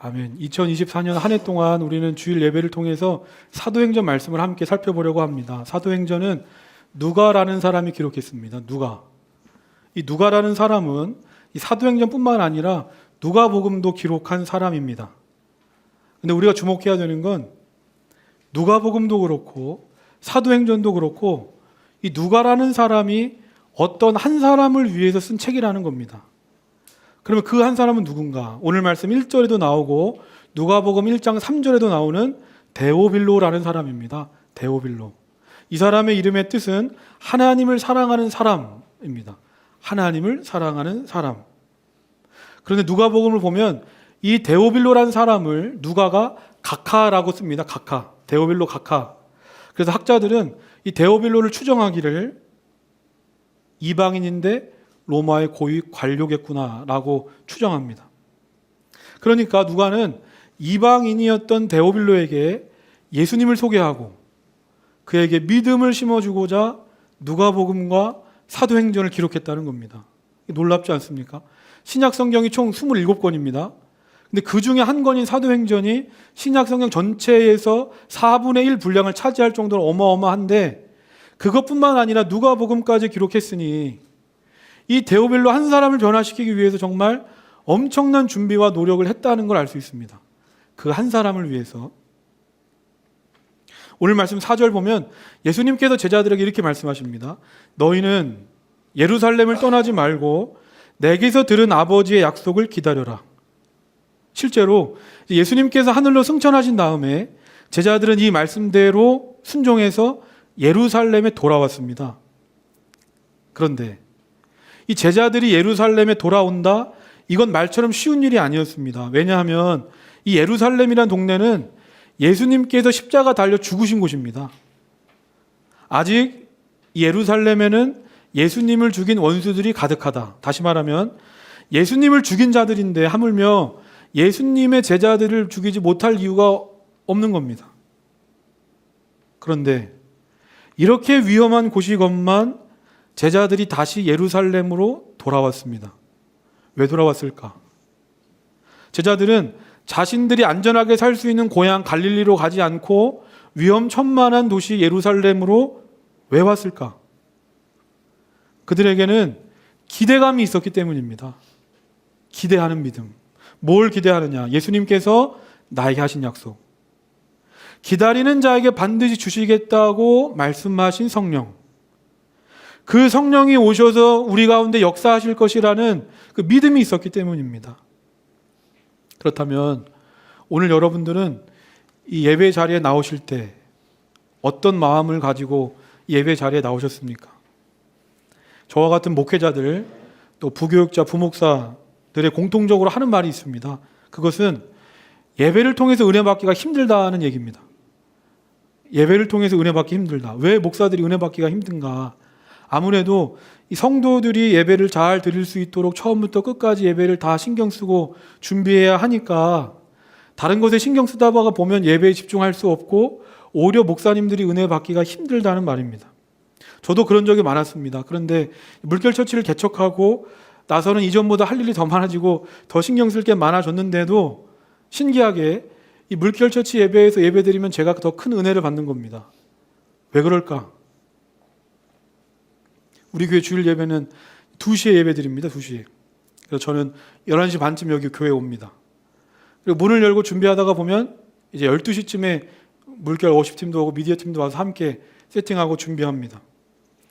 아멘. 2024년 한 해 동안 우리는 주일 예배를 통해서 사도행전 말씀을 함께 살펴보려고 합니다. 사도행전은 누가라는 사람이 기록했습니다. 누가. 이 누가라는 사람은 이 사도행전뿐만 아니라 누가복음도 기록한 사람입니다. 근데 우리가 주목해야 되는 건 누가복음도 그렇고 사도행전도 그렇고 이 누가라는 사람이 어떤 한 사람을 위해서 쓴 책이라는 겁니다. 그러면 그 한 사람은 누군가? 오늘 말씀 1절에도 나오고 누가복음 1장 3절에도 나오는 데오빌로라는 사람입니다. 데오빌로. 이 사람의 이름의 뜻은 하나님을 사랑하는 사람입니다. 하나님을 사랑하는 사람. 그런데 누가복음을 보면 이 데오빌로라는 사람을 누가가 가카라고 씁니다. 가카. 데오빌로 가카. 그래서 학자들은 이 데오빌로를 추정하기를 이방인인데 로마의 고위 관료겠구나라고 추정합니다. 그러니까 누가는 이방인이었던 데오빌로에게 예수님을 소개하고 그에게 믿음을 심어주고자 누가복음과 사도행전을 기록했다는 겁니다. 놀랍지 않습니까? 신약성경이 총 27권입니다. 근데 그 중에 한 권인 사도행전이 신약성경 전체에서 4분의 1 분량을 차지할 정도로 어마어마한데 그것뿐만 아니라 누가복음까지 기록했으니 이 데오빌로 한 사람을 변화시키기 위해서 정말 엄청난 준비와 노력을 했다는 걸 알 수 있습니다. 그 한 사람을 위해서. 오늘 말씀 4절 보면 예수님께서 제자들에게 이렇게 말씀하십니다. 너희는 예루살렘을 떠나지 말고 내게서 들은 아버지의 약속을 기다려라. 실제로 예수님께서 하늘로 승천하신 다음에 제자들은 이 말씀대로 순종해서 예루살렘에 돌아왔습니다. 그런데 이 제자들이 예루살렘에 돌아온다? 이건 말처럼 쉬운 일이 아니었습니다. 왜냐하면 이 예루살렘이라는 동네는 예수님께서 십자가 달려 죽으신 곳입니다. 아직 예루살렘에는 예수님을 죽인 원수들이 가득하다. 다시 말하면 예수님을 죽인 자들인데 하물며 예수님의 제자들을 죽이지 못할 이유가 없는 겁니다. 그런데 이렇게 위험한 곳이건만 제자들이 다시 예루살렘으로 돌아왔습니다. 왜 돌아왔을까? 제자들은 자신들이 안전하게 살 수 있는 고향 갈릴리로 가지 않고 위험천만한 도시 예루살렘으로 왜 왔을까? 그들에게는 기대감이 있었기 때문입니다. 기대하는 믿음. 뭘 기대하느냐? 예수님께서 나에게 하신 약속. 기다리는 자에게 반드시 주시겠다고 말씀하신 성령. 그 성령이 오셔서 우리 가운데 역사하실 것이라는 그 믿음이 있었기 때문입니다. 그렇다면 오늘 여러분들은 이 예배 자리에 나오실 때 어떤 마음을 가지고 예배 자리에 나오셨습니까? 저와 같은 목회자들 또 부교육자, 부목사들의 공통적으로 하는 말이 있습니다. 그것은 예배를 통해서 은혜 받기가 힘들다는 얘기입니다. 예배를 통해서 은혜 받기 힘들다. 왜 목사들이 은혜 받기가 힘든가? 아무래도 이 성도들이 예배를 잘 드릴 수 있도록 처음부터 끝까지 예배를 다 신경 쓰고 준비해야 하니까 다른 것에 신경 쓰다 보면 예배에 집중할 수 없고 오히려 목사님들이 은혜 받기가 힘들다는 말입니다. 저도 그런 적이 많았습니다. 그런데 물결처치를 개척하고 나서는 이전보다 할 일이 더 많아지고 더 신경 쓸 게 많아졌는데도 신기하게 이 물결처치 예배에서 예배드리면 제가 더 큰 은혜를 받는 겁니다. 왜 그럴까? 우리 교회 주일 예배는 2시에 예배 드립니다. 2시에. 그래서 저는 11시 반쯤 여기 교회에 옵니다. 그리고 문을 열고 준비하다가 보면 이제 12시쯤에 물결 워십팀도 오고 미디어 팀도 와서 함께 세팅하고 준비합니다.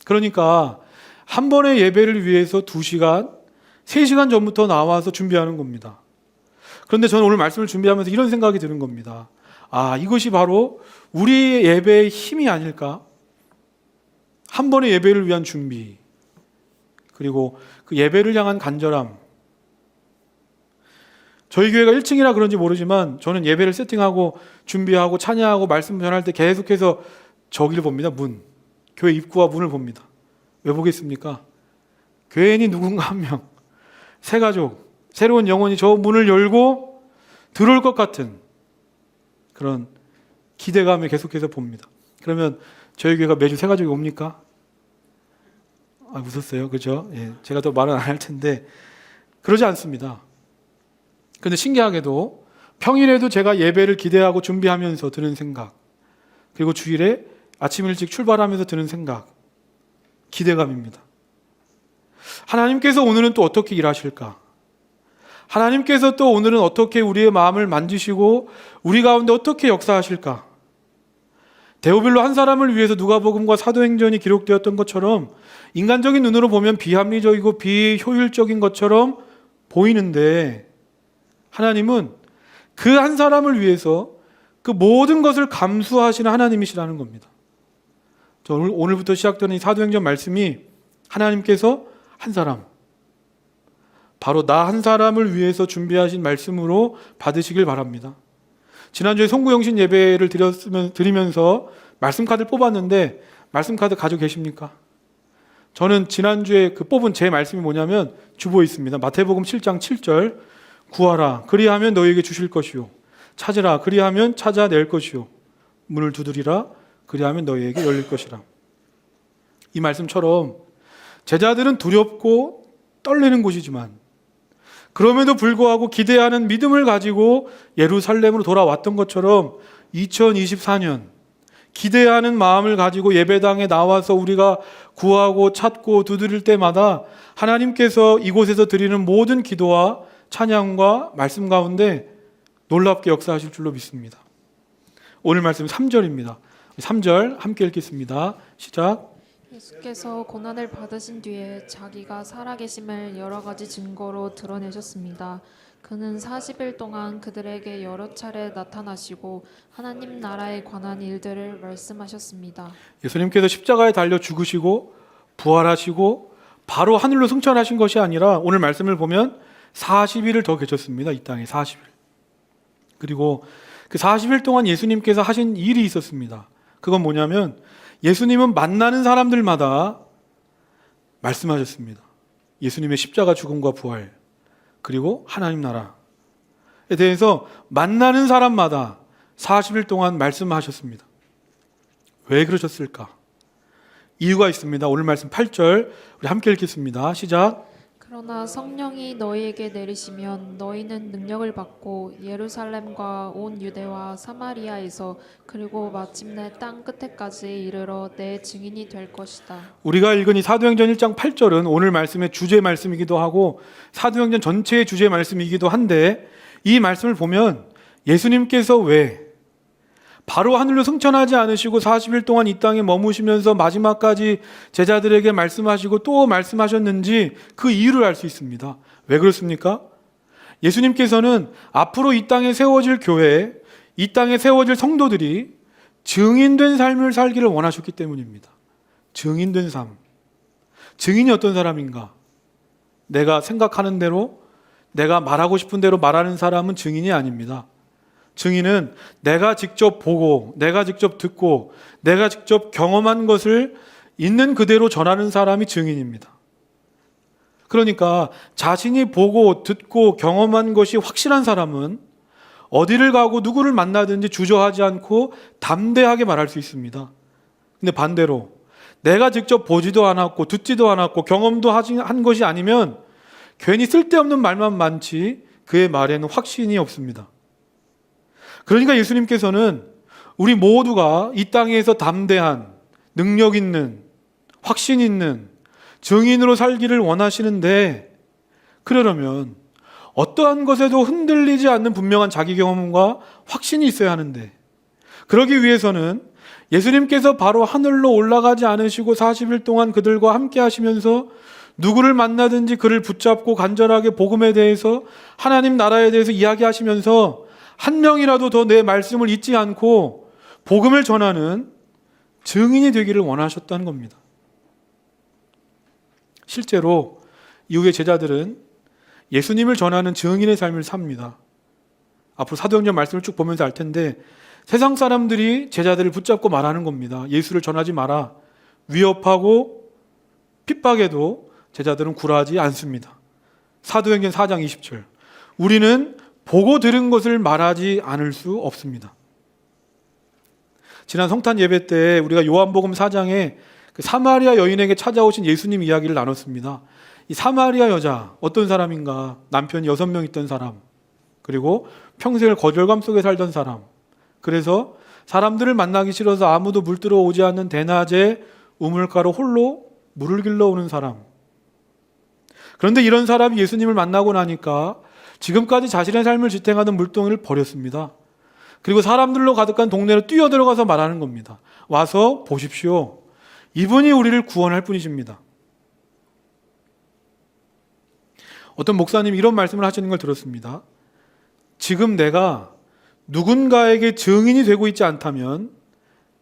그러니까 한 번의 예배를 위해서 2시간, 3시간 전부터 나와서 준비하는 겁니다. 그런데 저는 오늘 말씀을 준비하면서 이런 생각이 드는 겁니다. 아, 이것이 바로 우리 예배의 힘이 아닐까? 한 번의 예배를 위한 준비, 그리고 그 예배를 향한 간절함. 저희 교회가 1층이라 그런지 모르지만 저는 예배를 세팅하고 준비하고 찬양하고 말씀 전할 때 계속해서 저기를 봅니다. 문. 교회 입구와 문을 봅니다. 왜 보겠습니까? 괜히 누군가 한 명, 새 가족, 새로운 영혼이 저 문을 열고 들어올 것 같은 그런 기대감에 계속해서 봅니다. 그러면 저희 교회가 매주 새 가족이 옵니까? 아, 웃었어요. 그죠? 예, 제가 더 말은 안 할 텐데 그러지 않습니다. 그런데 신기하게도 평일에도 제가 예배를 기대하고 준비하면서 드는 생각, 그리고 주일에 아침 일찍 출발하면서 드는 생각, 기대감입니다. 하나님께서 오늘은 또 어떻게 일하실까? 하나님께서 또 오늘은 어떻게 우리의 마음을 만지시고 우리 가운데 어떻게 역사하실까? 데오빌로 한 사람을 위해서 누가복음과 사도행전이 기록되었던 것처럼 인간적인 눈으로 보면 비합리적이고 비효율적인 것처럼 보이는데, 하나님은 그 한 사람을 위해서 그 모든 것을 감수하시는 하나님이시라는 겁니다. 오늘부터 시작되는 이 사도행전 말씀이 하나님께서 한 사람, 바로 나 한 사람을 위해서 준비하신 말씀으로 받으시길 바랍니다. 지난주에 송구영신 예배를 드리면서 말씀 카드를 뽑았는데 말씀 카드 가지고 계십니까? 저는 지난주에 그 뽑은 제 말씀이 뭐냐면 주보에 있습니다. 마태복음 7장 7절, 구하라 그리하면 너희에게 주실 것이요, 찾으라 그리하면 찾아낼 것이요, 문을 두드리라 그리하면 너희에게 열릴 것이라. 이 말씀처럼 제자들은 두렵고 떨리는 곳이지만 그럼에도 불구하고 기대하는 믿음을 가지고 예루살렘으로 돌아왔던 것처럼 2024년 기대하는 마음을 가지고 예배당에 나와서 우리가 구하고 찾고 두드릴 때마다 하나님께서 이곳에서 드리는 모든 기도와 찬양과 말씀 가운데 놀랍게 역사하실 줄로 믿습니다. 오늘 말씀 3절입니다. 3절 함께 읽겠습니다. 시작. 예수께서 고난을 받으신 뒤에 자기가 살아계심을 여러 가지 증거로 드러내셨습니다. 그는 40일 동안 그들에게 여러 차례 나타나시고 하나님 나라에 관한 일들을 말씀하셨습니다. 예수님께서 십자가에 달려 죽으시고 부활하시고 바로 하늘로 승천하신 것이 아니라 오늘 말씀을 보면 40일을 더 계셨습니다. 이 땅에 40일. 그리고 그 40일 동안 예수님께서 하신 일이 있었습니다. 그건 뭐냐면 예수님은 만나는 사람들마다 말씀하셨습니다. 예수님의 십자가 죽음과 부활, 그리고 하나님 나라에 대해서 만나는 사람마다 40일 동안 말씀하셨습니다. 왜 그러셨을까? 이유가 있습니다. 오늘 말씀 8절 우리 함께 읽겠습니다. 시작. 그러나 성령이 너희에게 내리시면 너희는 능력을 받고 예루살렘과 온 유대와 사마리아에서 그리고 마침내 땅 끝에까지 이르러 내 증인이 될 것이다. 우리가 읽은 이 사도행전 1장 8절은 오늘 말씀의 주제 말씀이기도 하고 사도행전 전체의 주제 말씀이기도 한데, 이 말씀을 보면 예수님께서 왜 바로 하늘로 승천하지 않으시고 40일 동안 이 땅에 머무시면서 마지막까지 제자들에게 말씀하시고 또 말씀하셨는지 그 이유를 알 수 있습니다. 왜 그렇습니까? 예수님께서는 앞으로 이 땅에 세워질 교회, 이 땅에 세워질 성도들이 증인된 삶을 살기를 원하셨기 때문입니다. 증인된 삶. 증인이 어떤 사람인가? 내가 생각하는 대로, 내가 말하고 싶은 대로 말하는 사람은 증인이 아닙니다. 증인은 내가 직접 보고, 내가 직접 듣고, 내가 직접 경험한 것을 있는 그대로 전하는 사람이 증인입니다. 그러니까 자신이 보고 듣고 경험한 것이 확실한 사람은 어디를 가고 누구를 만나든지 주저하지 않고 담대하게 말할 수 있습니다. 근데 반대로 내가 직접 보지도 않았고 듣지도 않았고 경험도 한 것이 아니면 괜히 쓸데없는 말만 많지 그의 말에는 확신이 없습니다. 그러니까 예수님께서는 우리 모두가 이 땅에서 담대한, 능력 있는, 확신 있는 증인으로 살기를 원하시는데, 그러려면 어떠한 것에도 흔들리지 않는 분명한 자기 경험과 확신이 있어야 하는데, 그러기 위해서는 예수님께서 바로 하늘로 올라가지 않으시고 40일 동안 그들과 함께 하시면서 누구를 만나든지 그를 붙잡고 간절하게 복음에 대해서, 하나님 나라에 대해서 이야기하시면서 한 명이라도 더 내 말씀을 잊지 않고 복음을 전하는 증인이 되기를 원하셨다는 겁니다. 실제로 이후의 제자들은 예수님을 전하는 증인의 삶을 삽니다. 앞으로 사도행전 말씀을 쭉 보면서 알 텐데, 세상 사람들이 제자들을 붙잡고 말하는 겁니다. 예수를 전하지 마라. 위협하고 핍박해도 제자들은 굴하지 않습니다. 사도행전 4장 20절. 우리는 보고 들은 것을 말하지 않을 수 없습니다. 지난 성탄 예배 때 우리가 요한복음 4장에 그 사마리아 여인에게 찾아오신 예수님 이야기를 나눴습니다. 이 사마리아 여자, 어떤 사람인가? 남편이 6명 있던 사람. 그리고 평생을 거절감 속에 살던 사람, 그래서 사람들을 만나기 싫어서 아무도 물들어 오지 않는 대낮에 우물가로 홀로 물을 길러 오는 사람. 그런데 이런 사람이 예수님을 만나고 나니까 지금까지 자신의 삶을 지탱하던 물동이를 버렸습니다. 그리고 사람들로 가득한 동네로 뛰어들어가서 말하는 겁니다. 와서 보십시오. 이분이 우리를 구원할 분이십니다. 어떤 목사님이 이런 말씀을 하시는 걸 들었습니다. 지금 내가 누군가에게 증인이 되고 있지 않다면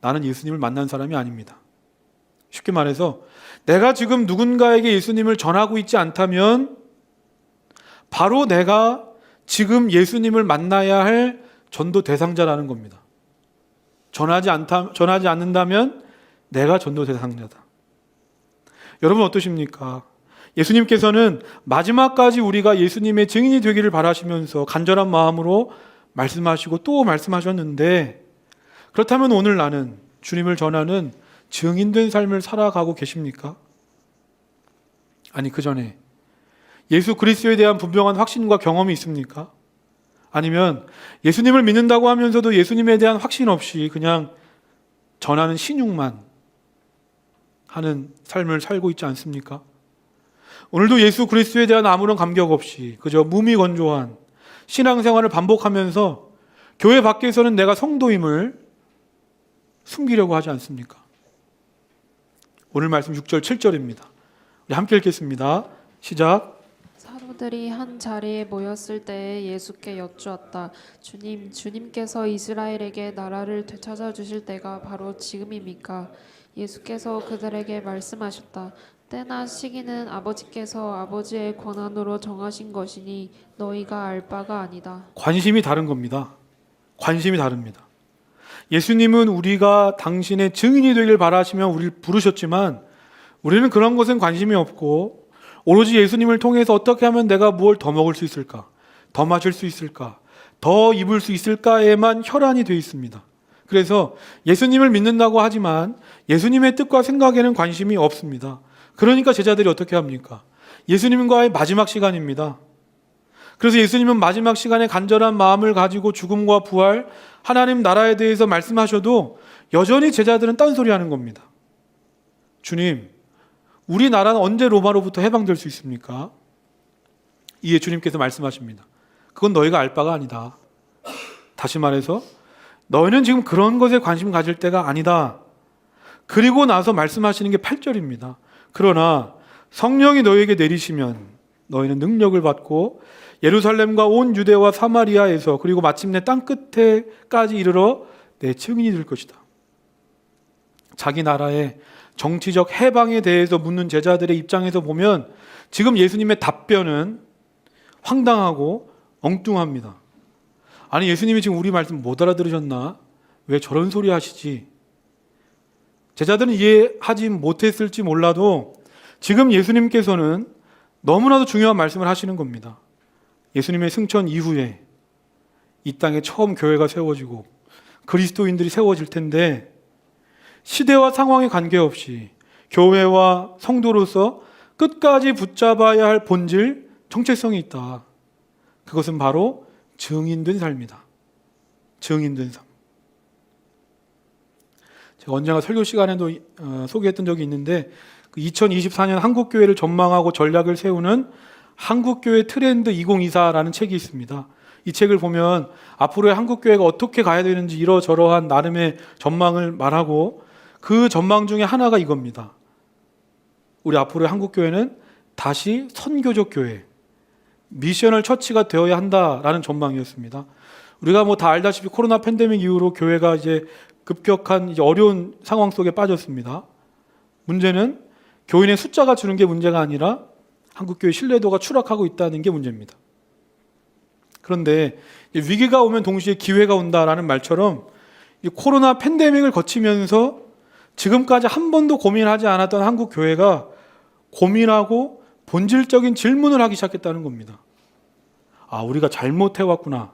나는 예수님을 만난 사람이 아닙니다. 쉽게 말해서 내가 지금 누군가에게 예수님을 전하고 있지 않다면 바로 내가 지금 예수님을 만나야 할 전도 대상자라는 겁니다. 전하지 않는다면 내가 전도 대상자다. 여러분 어떠십니까? 예수님께서는 마지막까지 우리가 예수님의 증인이 되기를 바라시면서 간절한 마음으로 말씀하시고 또 말씀하셨는데, 그렇다면 오늘 나는 주님을 전하는 증인된 삶을 살아가고 계십니까? 아니, 그 전에 예수 그리스도에 대한 분명한 확신과 경험이 있습니까? 아니면 예수님을 믿는다고 하면서도 예수님에 대한 확신 없이 그냥 전하는 신용만 하는 삶을 살고 있지 않습니까? 오늘도 예수 그리스도에 대한 아무런 감격 없이 그저 무미건조한 신앙생활을 반복하면서 교회 밖에서는 내가 성도임을 숨기려고 하지 않습니까? 오늘 말씀 6절 7절입니다. 우리 함께 읽겠습니다. 시작. 사도들이 한 자리에 모였을 때에 예수께 여쭈었다. 주님께서 이스라엘에게 나라를 되찾아 주실 때가 바로 지금입니까? 예수께서 그들에게 말씀하셨다. 때나 시기는 아버지께서 아버지의 권한으로 정하신 것이니 너희가 알 바가 아니다. 관심이 다른 겁니다. 관심이 다릅니다. 예수님은 우리가 당신의 증인이 되길 바라시며 우리를 부르셨지만 우리는 그런 것은 관심이 없고 오로지 예수님을 통해서 어떻게 하면 내가 무엇을 더 먹을 수 있을까? 더 마실 수 있을까? 더 입을 수 있을까에만 혈안이 되어 있습니다. 그래서 예수님을 믿는다고 하지만 예수님의 뜻과 생각에는 관심이 없습니다. 그러니까 제자들이 어떻게 합니까? 예수님과의 마지막 시간입니다. 그래서 예수님은 마지막 시간에 간절한 마음을 가지고 죽음과 부활, 하나님 나라에 대해서 말씀하셔도 여전히 제자들은 딴소리하는 겁니다. 주님, 우리 나라는 언제 로마로부터 해방될 수 있습니까? 이에 주님께서 말씀하십니다. 그건 너희가 알 바가 아니다. 다시 말해서 너희는 지금 그런 것에 관심 가질 때가 아니다. 그리고 나서 말씀하시는 게 8절입니다. 그러나 성령이 너희에게 내리시면 너희는 능력을 받고 예루살렘과 온 유대와 사마리아에서 그리고 마침내 땅끝에까지 이르러 내 증인이 될 것이다. 자기 나라의 정치적 해방에 대해서 묻는 제자들의 입장에서 보면 지금 예수님의 답변은 황당하고 엉뚱합니다. 아니, 예수님이 지금 우리 말씀 못 알아들으셨나? 왜 저런 소리 하시지? 제자들은 이해하지 못했을지 몰라도 지금 예수님께서는 너무나도 중요한 말씀을 하시는 겁니다. 예수님의 승천 이후에 이 땅에 처음 교회가 세워지고 그리스도인들이 세워질 텐데 시대와 상황에 관계없이 교회와 성도로서 끝까지 붙잡아야 할 본질, 정체성이 있다. 그것은 바로 증인된 삶이다. 증인된 삶. 제가 언젠가 설교 시간에도 소개했던 적이 있는데 2024년 한국교회를 전망하고 전략을 세우는 한국교회 트렌드 2024라는 책이 있습니다. 이 책을 보면 앞으로의 한국교회가 어떻게 가야 되는지 이러저러한 나름의 전망을 말하고 그 전망 중에 하나가 이겁니다. 우리 앞으로의 한국교회는 다시 선교적 교회, 미셔널 처치가 되어야 한다라는 전망이었습니다. 우리가 뭐 다 알다시피 코로나 팬데믹 이후로 교회가 이제 급격한 이제 어려운 상황 속에 빠졌습니다. 문제는 교인의 숫자가 주는 게 문제가 아니라 한국교회 신뢰도가 추락하고 있다는 게 문제입니다. 그런데 위기가 오면 동시에 기회가 온다라는 말처럼 이 코로나 팬데믹을 거치면서 지금까지 한 번도 고민하지 않았던 한국교회가 고민하고 본질적인 질문을 하기 시작했다는 겁니다. 아, 우리가 잘못해왔구나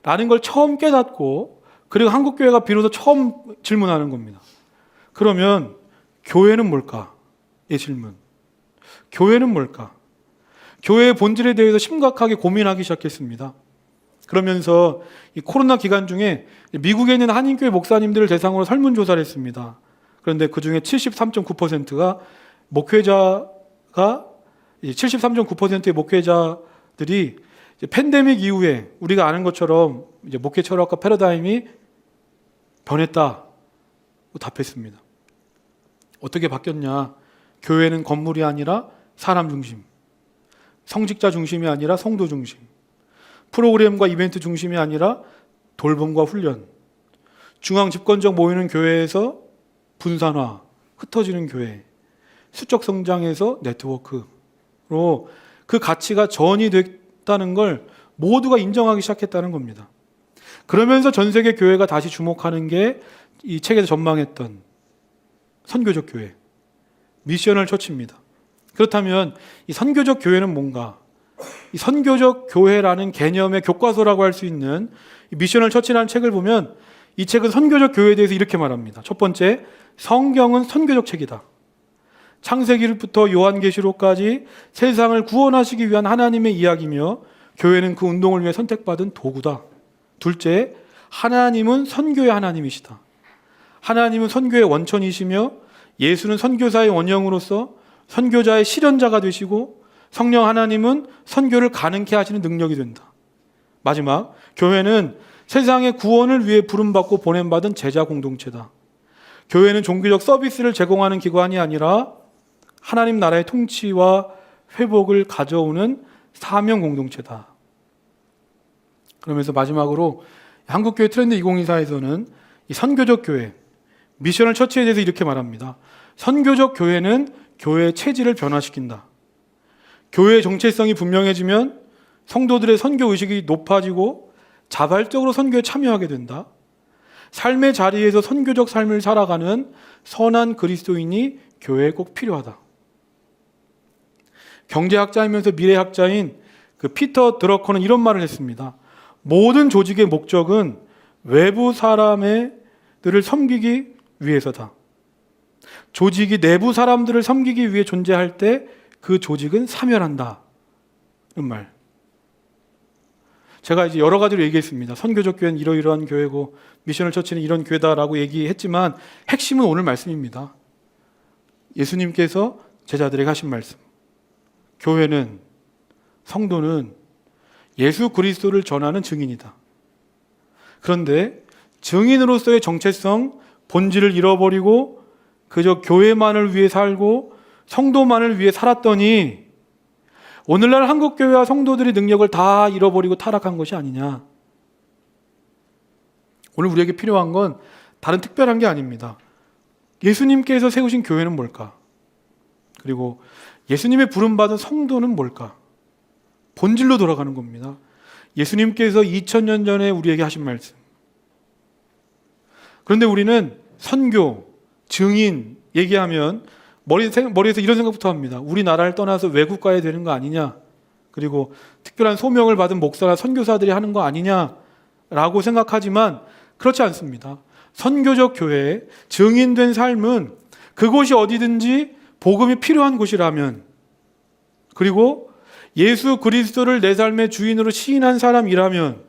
라는 걸 처음 깨닫고, 그리고 한국교회가 비로소 처음 질문하는 겁니다. 그러면 교회는 뭘까? 이 질문. 교회는 뭘까? 교회의 본질에 대해서 심각하게 고민하기 시작했습니다. 그러면서 이 코로나 기간 중에 미국에 있는 한인교회 목사님들을 대상으로 설문조사를 했습니다. 그런데 그 중에 73.9%가 목회자가 73.9%의 목회자들이 이제 팬데믹 이후에 우리가 아는 것처럼 이제 목회 철학과 패러다임이 변했다고 답했습니다. 어떻게 바뀌었냐? 교회는 건물이 아니라 사람 중심, 성직자 중심이 아니라 성도 중심, 프로그램과 이벤트 중심이 아니라 돌봄과 훈련, 중앙 집권적 모이는 교회에서 분산화, 흩어지는 교회, 수적 성장에서 네트워크로 그 가치가 전이 됐다는 걸 모두가 인정하기 시작했다는 겁니다. 그러면서 전 세계 교회가 다시 주목하는 게 이 책에서 전망했던 선교적 교회, 미셔널 처치입니다. 그렇다면 이 선교적 교회는 뭔가? 이 선교적 교회라는 개념의 교과서라고 할 수 있는 이 미셔널 처치라는 책을 보면 이 책은 선교적 교회에 대해서 이렇게 말합니다. 첫 번째, 성경은 선교적 책이다. 창세기부터 요한계시록까지 세상을 구원하시기 위한 하나님의 이야기며 교회는 그 운동을 위해 선택받은 도구다. 둘째, 하나님은 선교의 하나님이시다. 하나님은 선교의 원천이시며 예수는 선교사의 원형으로서 선교자의 실현자가 되시고 성령 하나님은 선교를 가능케 하시는 능력이 된다. 마지막, 교회는 세상의 구원을 위해 부름받고 보냄받은 제자 공동체다. 교회는 종교적 서비스를 제공하는 기관이 아니라 하나님 나라의 통치와 회복을 가져오는 사명 공동체다. 그러면서 마지막으로 한국교회 트렌드 2024에서는 이 선교적 교회, 미셔널 처치에 대해서 이렇게 말합니다. 선교적 교회는 교회의 체질을 변화시킨다. 교회의 정체성이 분명해지면 성도들의 선교 의식이 높아지고 자발적으로 선교에 참여하게 된다. 삶의 자리에서 선교적 삶을 살아가는 선한 그리스도인이 교회에 꼭 필요하다. 경제학자이면서 미래학자인 그 피터 드러커는 이런 말을 했습니다. 모든 조직의 목적은 외부 사람들을 섬기기 위해서다. 조직이 내부 사람들을 섬기기 위해 존재할 때 그 조직은 사멸한다. 이런 말. 제가 이제 여러 가지로 얘기했습니다. 선교적 교회는 이러이러한 교회고 미셔널 처치는 이런 교회다라고 얘기했지만 핵심은 오늘 말씀입니다. 예수님께서 제자들에게 하신 말씀. 교회는, 성도는 예수 그리스도를 전하는 증인이다. 그런데 증인으로서의 정체성, 본질을 잃어버리고 그저 교회만을 위해 살고 성도만을 위해 살았더니 오늘날 한국교회와 성도들의 능력을 다 잃어버리고 타락한 것이 아니냐. 오늘 우리에게 필요한 건 다른 특별한 게 아닙니다. 예수님께서 세우신 교회는 뭘까? 그리고 예수님의 부름받은 성도는 뭘까? 본질로 돌아가는 겁니다. 예수님께서 2000년 전에 우리에게 하신 말씀. 그런데 우리는 선교, 증인 얘기하면 머리에서 이런 생각부터 합니다. 우리나라를 떠나서 외국 가야 되는 거 아니냐? 그리고 특별한 소명을 받은 목사나 선교사들이 하는 거 아니냐라고 생각하지만 그렇지 않습니다. 선교적 교회, 증인된 삶은 그곳이 어디든지 복음이 필요한 곳이라면, 그리고 예수 그리스도를 내 삶의 주인으로 시인한 사람이라면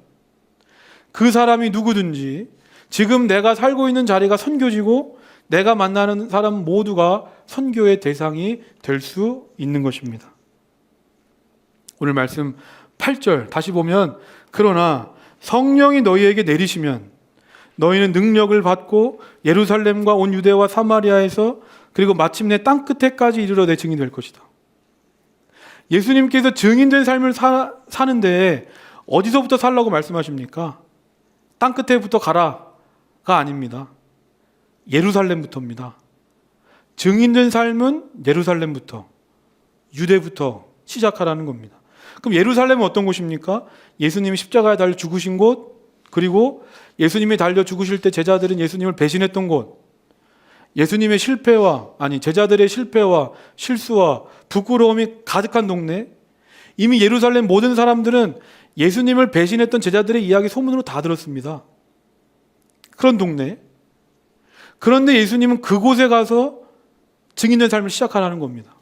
그 사람이 누구든지 지금 내가 살고 있는 자리가 선교지고 내가 만나는 사람 모두가 선교의 대상이 될 수 있는 것입니다. 오늘 말씀 8절 다시 보면, 그러나 성령이 너희에게 내리시면 너희는 능력을 받고 예루살렘과 온 유대와 사마리아에서 그리고 마침내 땅끝에까지 이르러 내 증인이 될 것이다. 예수님께서 증인된 삶을 사는데 어디서부터 살라고 말씀하십니까? 땅끝에부터 가라가 아닙니다. 예루살렘부터입니다. 증인된 삶은 예루살렘부터, 유대부터 시작하라는 겁니다. 그럼 예루살렘은 어떤 곳입니까? 예수님이 십자가에 달려 죽으신 곳, 그리고 예수님이 달려 죽으실 때 제자들은 예수님을 배신했던 곳, 예수님의 제자들의 실패와 실수와 부끄러움이 가득한 동네, 이미 예루살렘 모든 사람들은 예수님을 배신했던 제자들의 이야기 소문으로 다 들었습니다. 그런 동네. 그런데 예수님은 그곳에 가서 증인된 삶을 시작하라는 겁니다.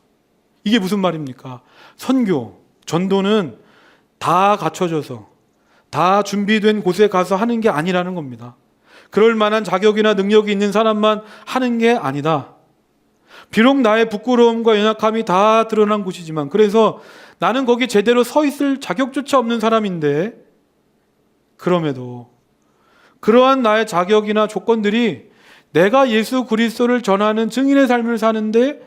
이게 무슨 말입니까? 선교, 전도는 다 갖춰져서, 다 준비된 곳에 가서 하는 게 아니라는 겁니다. 그럴 만한 자격이나 능력이 있는 사람만 하는 게 아니다. 비록 나의 부끄러움과 연약함이 다 드러난 곳이지만, 그래서 나는 거기 제대로 서 있을 자격조차 없는 사람인데, 그럼에도 그러한 나의 자격이나 조건들이 내가 예수 그리스도를 전하는 증인의 삶을 사는데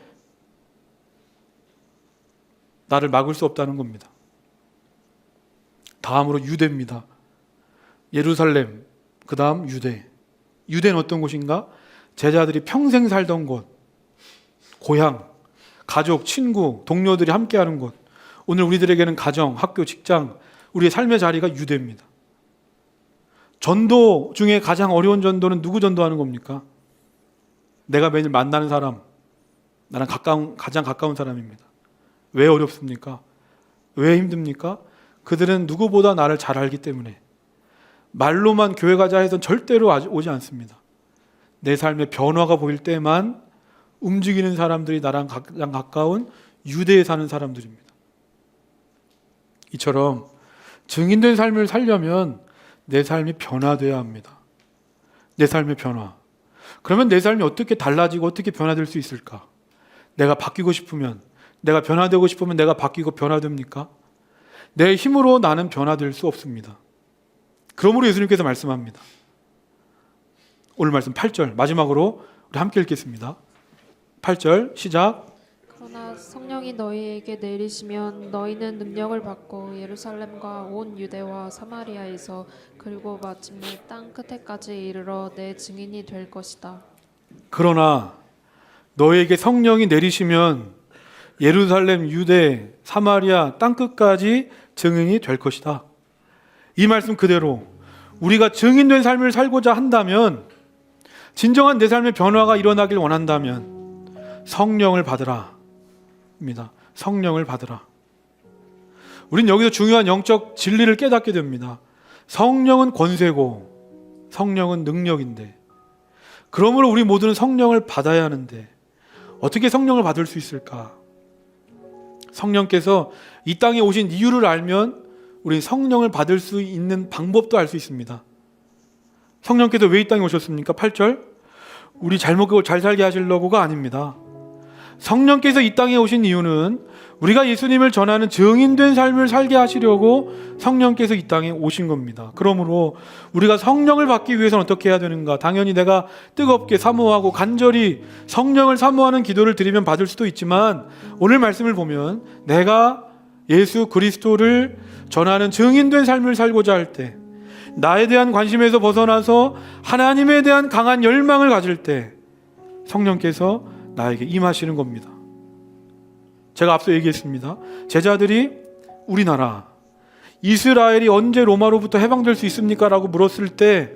나를 막을 수 없다는 겁니다. 다음으로 유대입니다. 예루살렘, 그 다음 유대. 유대는 어떤 곳인가? 제자들이 평생 살던 곳, 고향, 가족, 친구, 동료들이 함께하는 곳. 오늘 우리들에게는 가정, 학교, 직장, 우리의 삶의 자리가 유대입니다. 전도 중에 가장 어려운 전도는 누구 전도하는 겁니까? 내가 매일 만나는 사람, 나랑 가장 가까운 사람입니다. 왜 어렵습니까? 왜 힘듭니까? 그들은 누구보다 나를 잘 알기 때문에. 말로만 교회 가자 해서 절대로 오지 않습니다. 내 삶의 변화가 보일 때만 움직이는 사람들이 나랑 가장 가까운 유대에 사는 사람들입니다. 이처럼 증인된 삶을 살려면 내 삶이 변화되어야 합니다. 내 삶의 변화. 그러면 내 삶이 어떻게 달라지고 어떻게 변화될 수 있을까? 내가 바뀌고 싶으면, 내가 변화되고 싶으면 내가 바뀌고 변화됩니까? 내 힘으로 나는 변화될 수 없습니다. 그러므로 예수님께서 말씀합니다. 오늘 말씀 8절 마지막으로 우리 함께 읽겠습니다. 8절 시작. 그러나 성령이 너희에게 내리시면 너희는 능력을 받고 예루살렘과 온 유대와 사마리아에서 그리고 마침내 땅 끝에까지 이르러 내 증인이 될 것이다. 그러나 너희에게 성령이 내리시면 예루살렘, 유대, 사마리아 땅끝까지 증인이 될 것이다. 이 말씀 그대로 우리가 증인된 삶을 살고자 한다면, 진정한 내 삶의 변화가 일어나길 원한다면 성령을 받으라 입니다. 성령을 받으라. 우린 여기서 중요한 영적 진리를 깨닫게 됩니다. 성령은 권세고 성령은 능력인데, 그러므로 우리 모두는 성령을 받아야 하는데 어떻게 성령을 받을 수 있을까? 성령께서 이 땅에 오신 이유를 알면 우리 성령을 받을 수 있는 방법도 알 수 있습니다. 성령께서 왜 이 땅에 오셨습니까? 8절. 우리 잘 먹고 잘 살게 하시려고가 아닙니다. 성령께서 이 땅에 오신 이유는 우리가 예수님을 전하는 증인된 삶을 살게 하시려고 성령께서 이 땅에 오신 겁니다. 그러므로 우리가 성령을 받기 위해서는 어떻게 해야 되는가? 당연히 내가 뜨겁게 사모하고 간절히 성령을 사모하는 기도를 드리면 받을 수도 있지만, 오늘 말씀을 보면 내가 예수 그리스도를 전하는 증인된 삶을 살고자 할 때, 나에 대한 관심에서 벗어나서 하나님에 대한 강한 열망을 가질 때 성령께서 나에게 임하시는 겁니다. 제가 앞서 얘기했습니다. 제자들이 우리나라 이스라엘이 언제 로마로부터 해방될 수 있습니까? 라고 물었을 때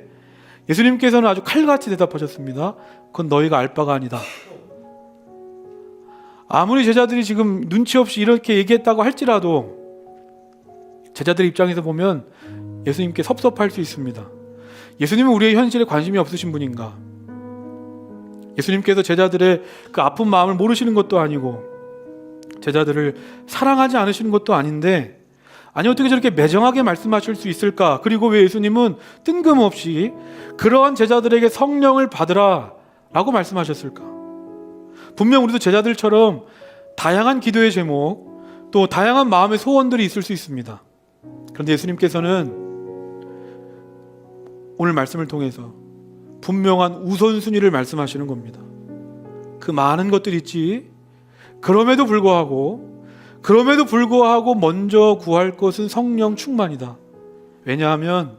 예수님께서는 아주 칼같이 대답하셨습니다. 그건 너희가 알 바가 아니다. 아무리 제자들이 지금 눈치 없이 이렇게 얘기했다고 할지라도 제자들 입장에서 보면 예수님께 섭섭할 수 있습니다. 예수님은 우리의 현실에 관심이 없으신 분인가? 예수님께서 제자들의 그 아픈 마음을 모르시는 것도 아니고 제자들을 사랑하지 않으시는 것도 아닌데, 아니 어떻게 저렇게 매정하게 말씀하실 수 있을까? 그리고 왜 예수님은 뜬금없이 그러한 제자들에게 성령을 받으라 라고 말씀하셨을까? 분명 우리도 제자들처럼 다양한 기도의 제목, 또 다양한 마음의 소원들이 있을 수 있습니다. 그런데 예수님께서는 오늘 말씀을 통해서 분명한 우선순위를 말씀하시는 겁니다. 그 많은 것들이 있지, 그럼에도 불구하고 먼저 구할 것은 성령 충만이다. 왜냐하면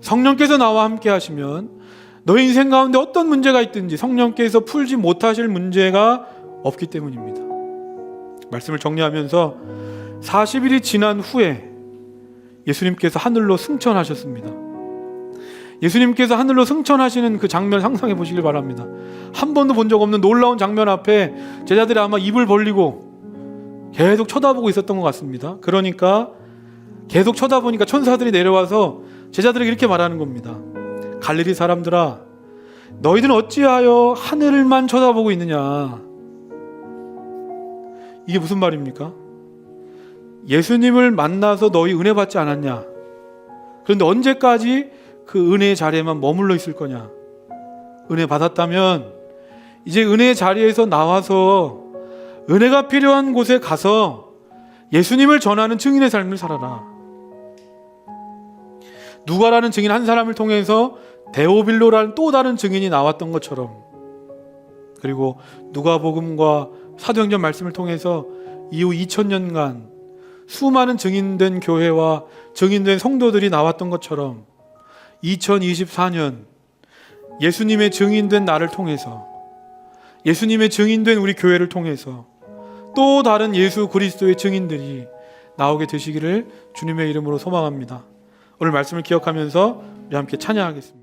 성령께서 나와 함께 하시면 너의 인생 가운데 어떤 문제가 있든지 성령께서 풀지 못하실 문제가 없기 때문입니다. 말씀을 정리하면서 40일이 지난 후에 예수님께서 하늘로 승천하셨습니다. 예수님께서 하늘로 승천하시는 그 장면 상상해 보시길 바랍니다. 한 번도 본 적 없는 놀라운 장면 앞에 제자들이 아마 입을 벌리고 계속 쳐다보고 있었던 것 같습니다. 그러니까 계속 쳐다보니까 천사들이 내려와서 제자들에게 이렇게 말하는 겁니다. 갈릴리 사람들아, 너희들은 어찌하여 하늘만 쳐다보고 있느냐? 이게 무슨 말입니까? 예수님을 만나서 너희 은혜 받지 않았냐? 그런데 언제까지 그 은혜의 자리에만 머물러 있을 거냐? 은혜 받았다면 이제 은혜의 자리에서 나와서 은혜가 필요한 곳에 가서 예수님을 전하는 증인의 삶을 살아라. 누가라는 증인 한 사람을 통해서 데오빌로라는 또 다른 증인이 나왔던 것처럼, 그리고 누가복음과 사도행전 말씀을 통해서 이후 2000년간 수많은 증인된 교회와 증인된 성도들이 나왔던 것처럼 2024년 예수님의 증인된 나를 통해서, 예수님의 증인된 우리 교회를 통해서 또 다른 예수 그리스도의 증인들이 나오게 되시기를 주님의 이름으로 소망합니다. 오늘 말씀을 기억하면서 우리 함께 찬양하겠습니다.